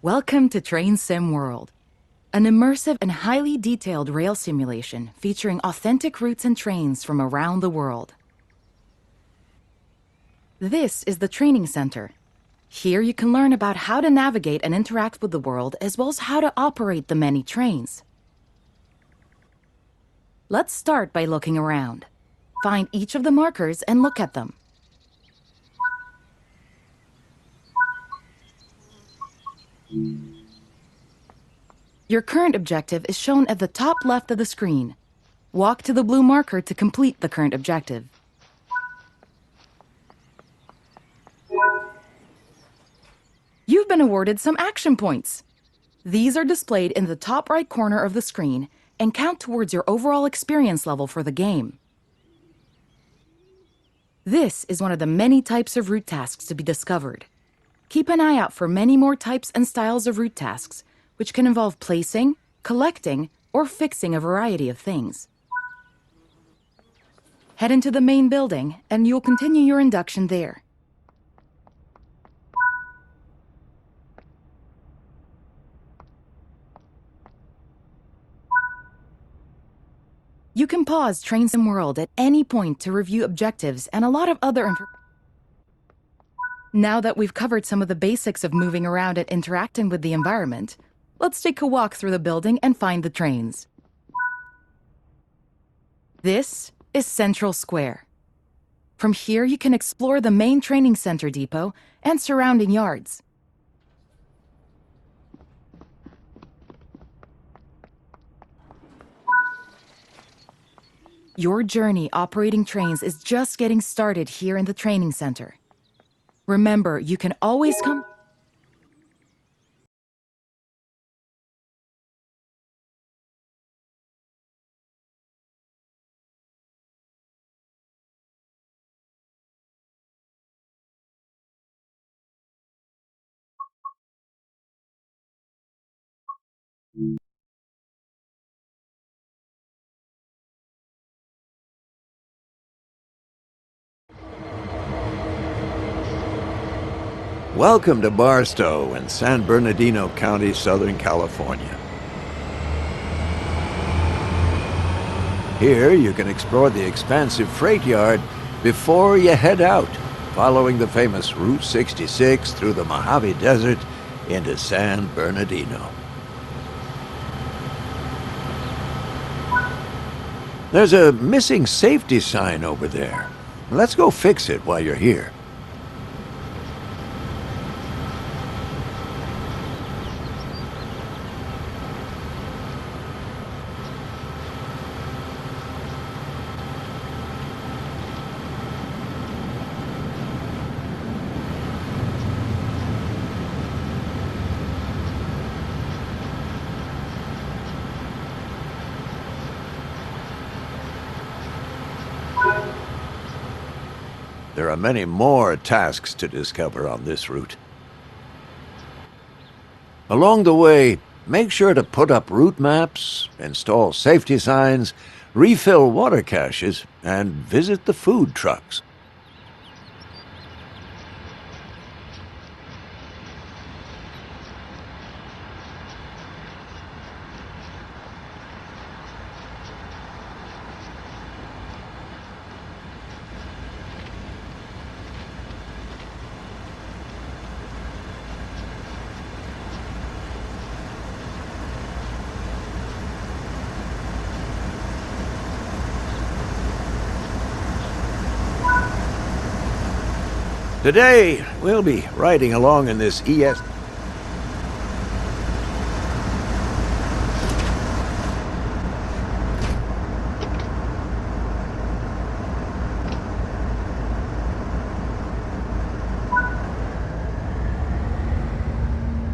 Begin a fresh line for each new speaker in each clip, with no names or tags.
Welcome to Train Sim World, an immersive and highly detailed rail simulation featuring authentic routes and trains from around the world. This is the training center. Here you can learn about how to navigate and interact with the world, as well as how to operate the many trains. Let's start by looking around. Find each of the markers and look at them. Your current objective is shown at the top left of the screen. Walk to the blue marker to complete the current objective. You've been awarded some action points. These are displayed in the top right corner of the screen and count towards your overall experience level for the game. This is one of the many types of route tasks to be discovered. Keep an eye out for many more types and styles of route tasks, which can involve placing, collecting, or fixing a variety of things. Head into the main building, and you'll continue your induction there. You can pause Train Sim World at any point to review objectives and a lot of other information. Now that we've covered some of the basics of moving around and interacting with the environment, let's take a walk through the building and find the trains. This is Central Square. From here, you can explore the main training center depot and surrounding yards. Your journey operating trains is just getting started here in the training center. Remember, you can always come...
Welcome to Barstow in San Bernardino County, Southern California. Here you can explore the expansive freight yard before you head out, following the famous Route 66 through the Mojave Desert into San Bernardino. There's a missing safety sign over there. Let's go fix it while you're here. There are many more tasks to discover on this route. Along the way, make sure to put up route maps, install safety signs, refill water caches, and visit the food trucks. Today, we'll be riding along in this ES...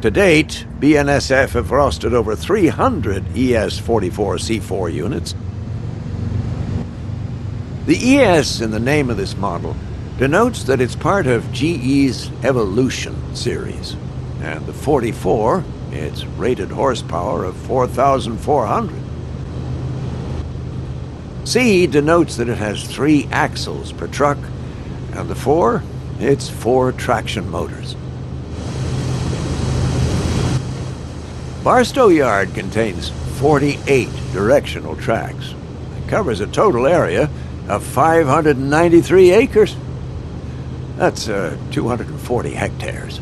To date, BNSF have rostered over 300 ES-44C4 units. The ES in the name of this model denotes that it's part of GE's Evolution series, and the 44, its rated horsepower of 4,400. C denotes that it has 3 axles per truck, and the 4, it's 4 traction motors. Barstow Yard contains 48 directional tracks. It covers a total area of 593 acres. That's 240 hectares.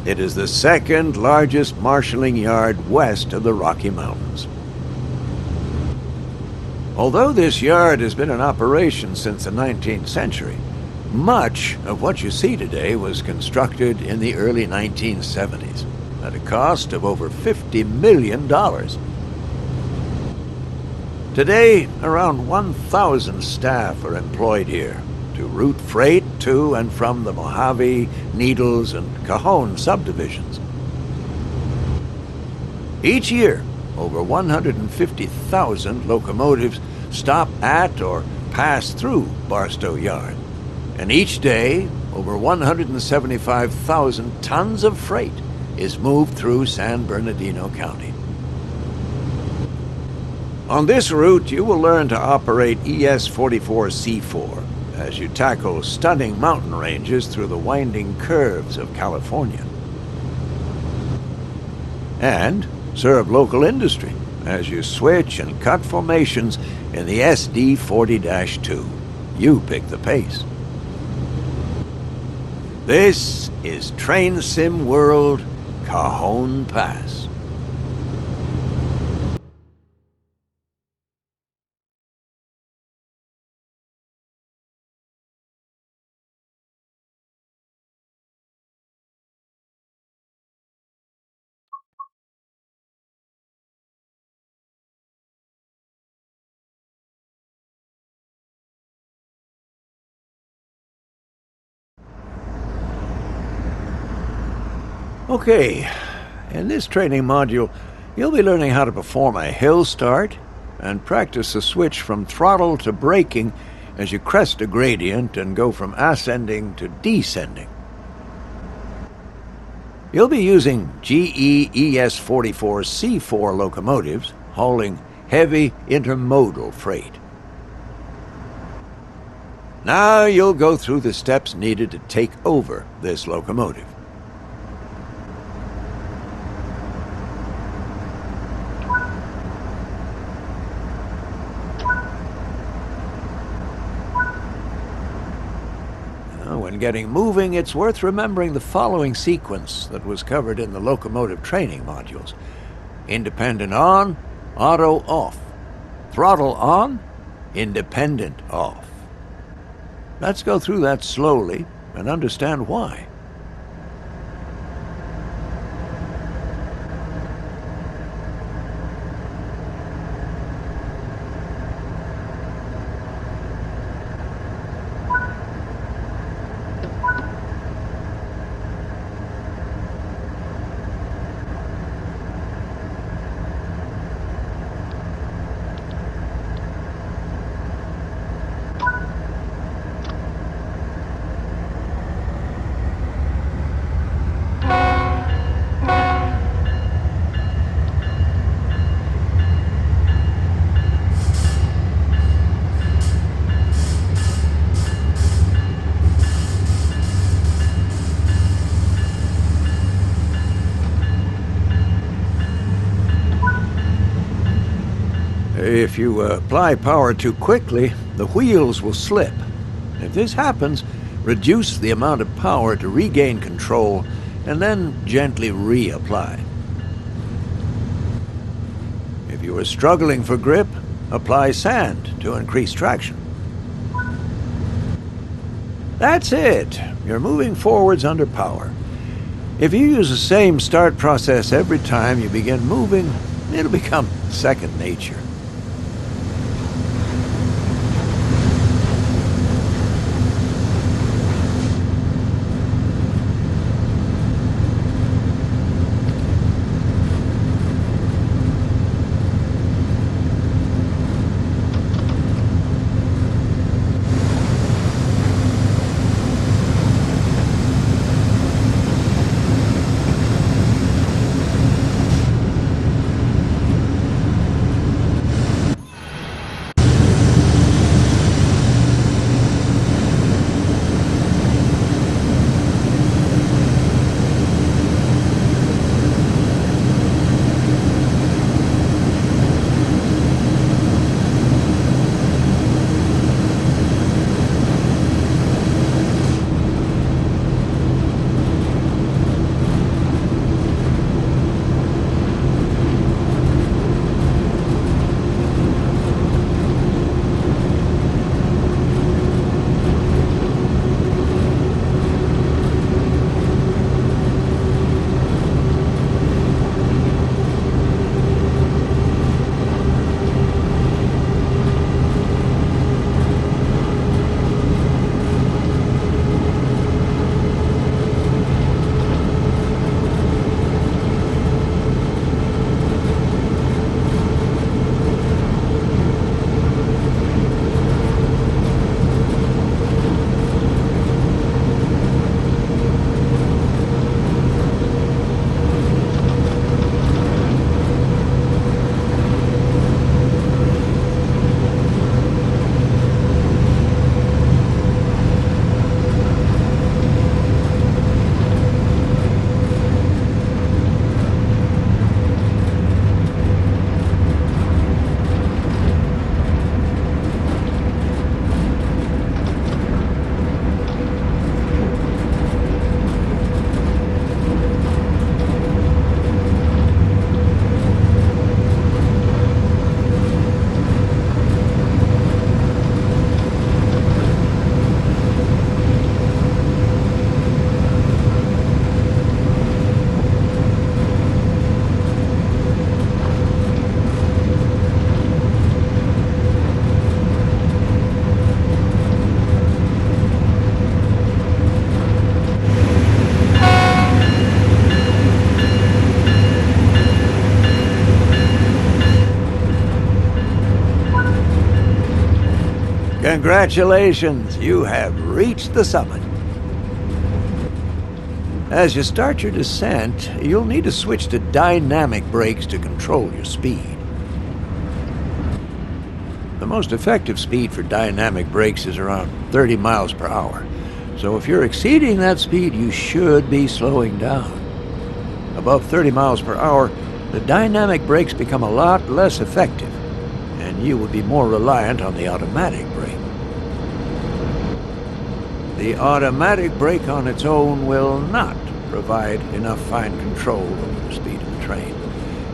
It is the second largest marshalling yard west of the Rocky Mountains. Although this yard has been in operation since the 19th century, much of what you see today was constructed in the early 1970s at a cost of over $50 million. Today, around 1,000 staff are employed here to route freight to and from the Mojave, Needles, and Cajon subdivisions. Each year, over 150,000 locomotives stop at or pass through Barstow Yard. And each day, over 175,000 tons of freight is moved through San Bernardino County. On this route, you will learn to operate ES-44C4 as you tackle stunning mountain ranges through the winding curves of California. And serve local industry as you switch and cut formations in the SD-40-2. You pick the pace. This is Train Sim World, Cajon Pass. Okay, in this training module, you'll be learning how to perform a hill start and practice the switch from throttle to braking as you crest a gradient and go from ascending to descending. You'll be using GE ES-44C4 locomotives hauling heavy intermodal freight. Now you'll go through the steps needed to take over this locomotive. When getting moving, it's worth remembering the following sequence that was covered in the locomotive training modules. Independent on, auto off. Throttle on, independent off. Let's go through that slowly and understand why. If you apply power too quickly, the wheels will slip. If this happens, reduce the amount of power to regain control and then gently reapply. If you are struggling for grip, apply sand to increase traction. That's it. You're moving forwards under power. If you use the same start process every time you begin moving, it'll become second nature. Congratulations, you have reached the summit. As you start your descent, you'll need to switch to dynamic brakes to control your speed. The most effective speed for dynamic brakes is around 30 miles per hour. So if you're exceeding that speed, you should be slowing down. Above 30 miles per hour, the dynamic brakes become a lot less effective, and you will be more reliant on the automatic brake. The automatic brake on its own will not provide enough fine control over the speed of the train.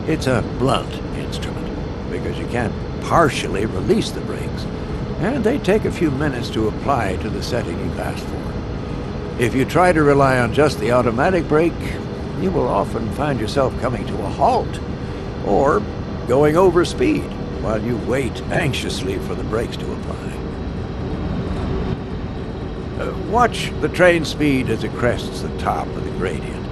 It's a blunt instrument, because you can't partially release the brakes, and they take a few minutes to apply to the setting you've asked for. If you try to rely on just the automatic brake, you will often find yourself coming to a halt, or going over speed while you wait anxiously for the brakes to apply. Watch the train speed as it crests the top of the gradient.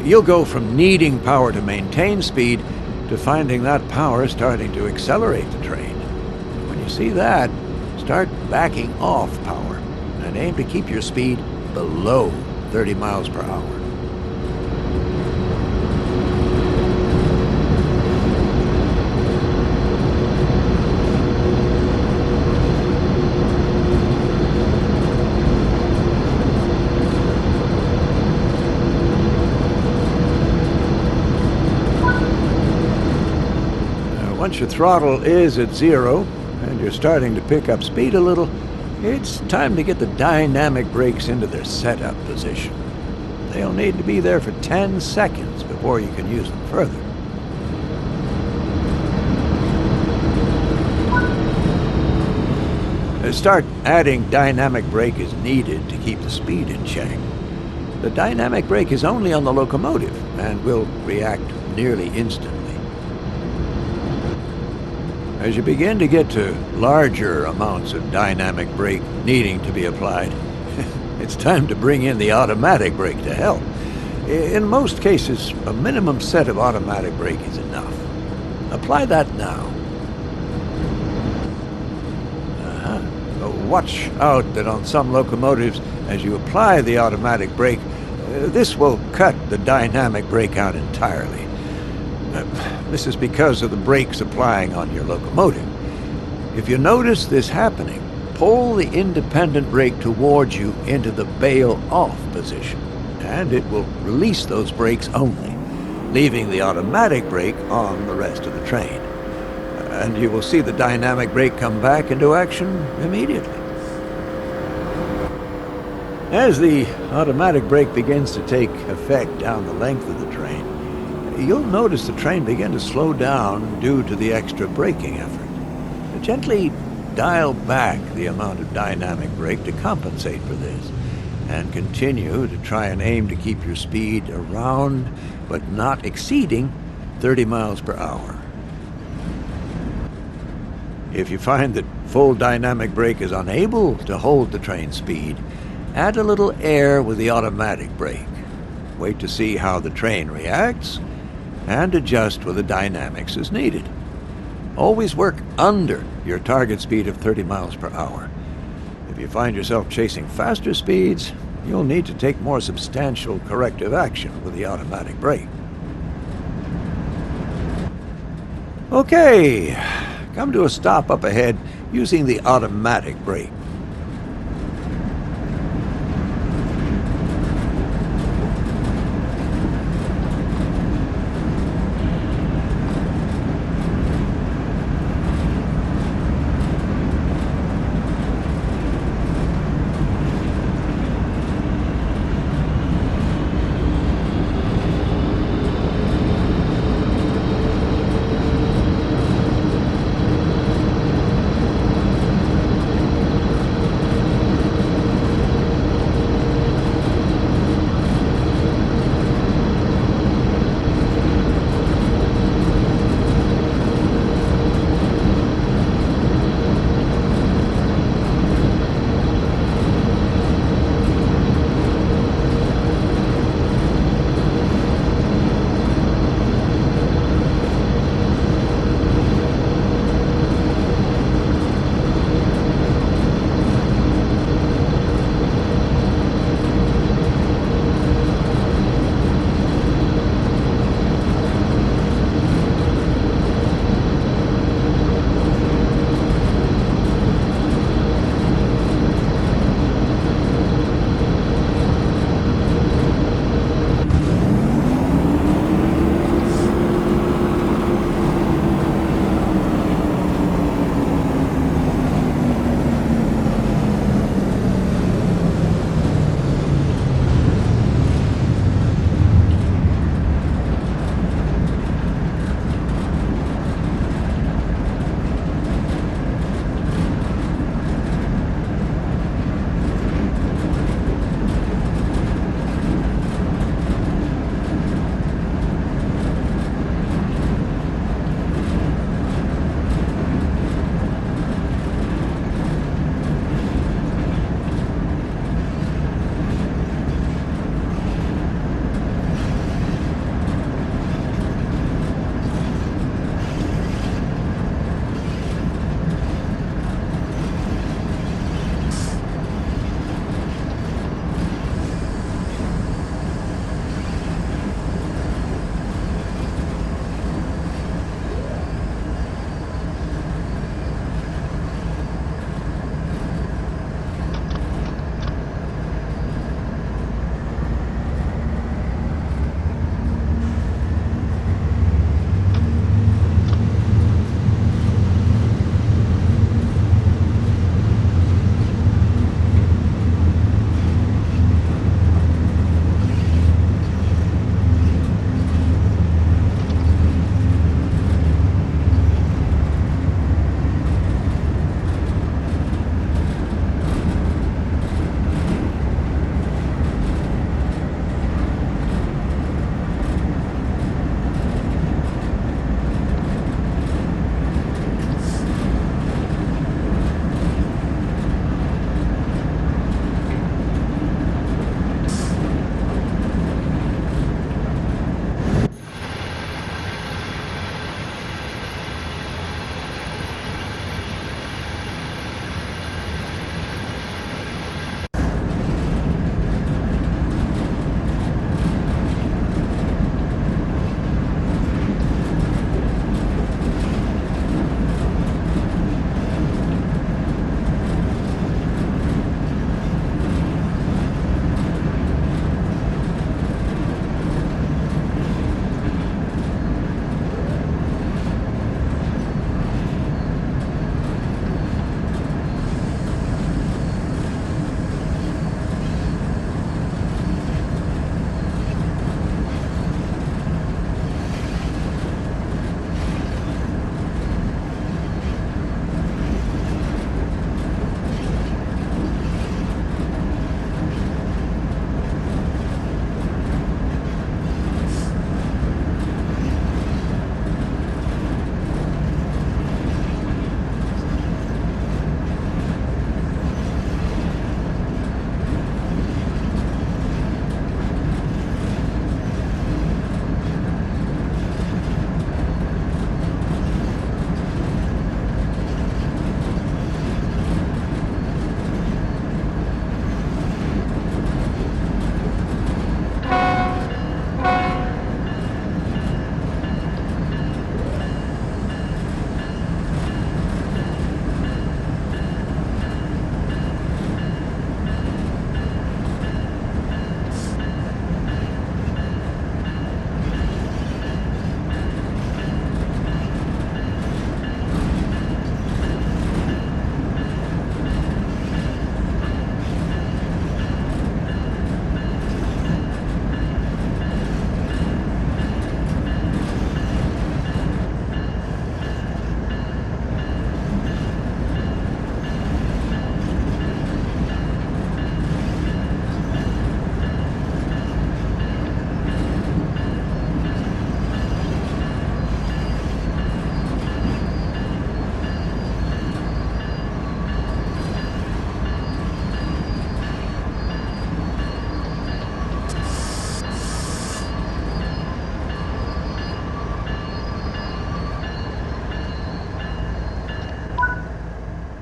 You'll go from needing power to maintain speed to finding that power starting to accelerate the train. When you see that, start backing off power and aim to keep your speed below 30 miles per hour. Once your throttle is at 0 and you're starting to pick up speed a little, it's time to get the dynamic brakes into their setup position. They'll need to be there for 10 seconds before you can use them further. Start adding dynamic brake as needed to keep the speed in check. The dynamic brake is only on the locomotive and will react nearly instantly. As you begin to get to larger amounts of dynamic brake needing to be applied, it's time to bring in the automatic brake to help. In most cases, a minimum set of automatic brake is enough. Apply that now. Watch out that on some locomotives, as you apply the automatic brake, this will cut the dynamic brake out entirely. This is because of the brakes applying on your locomotive. If you notice this happening, pull the independent brake towards you into the bail-off position, and it will release those brakes only, leaving the automatic brake on the rest of the train. And you will see the dynamic brake come back into action immediately. As the automatic brake begins to take effect down the length of the train, you'll notice the train begin to slow down due to the extra braking effort. Gently dial back the amount of dynamic brake to compensate for this, and continue to try and aim to keep your speed around, but not exceeding, 30 miles per hour. If you find that full dynamic brake is unable to hold the train speed, add a little air with the automatic brake. Wait to see how the train reacts, and adjust with the dynamics as needed. Always work under your target speed of 30 miles per hour. If you find yourself chasing faster speeds, you'll need to take more substantial corrective action with the automatic brake. Okay, come to a stop up ahead using the automatic brake.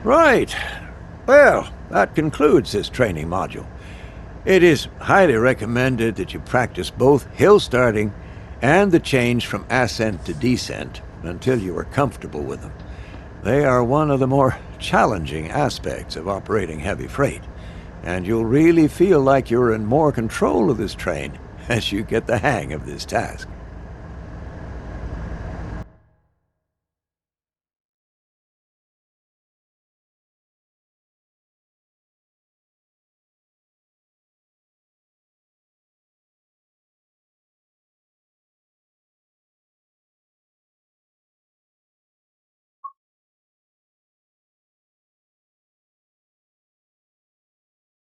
Right. Well, that concludes this training module. It is highly recommended that you practice both hill starting and the change from ascent to descent until you are comfortable with them. They are one of the more challenging aspects of operating heavy freight, and you'll really feel like you're in more control of this train as you get the hang of this task.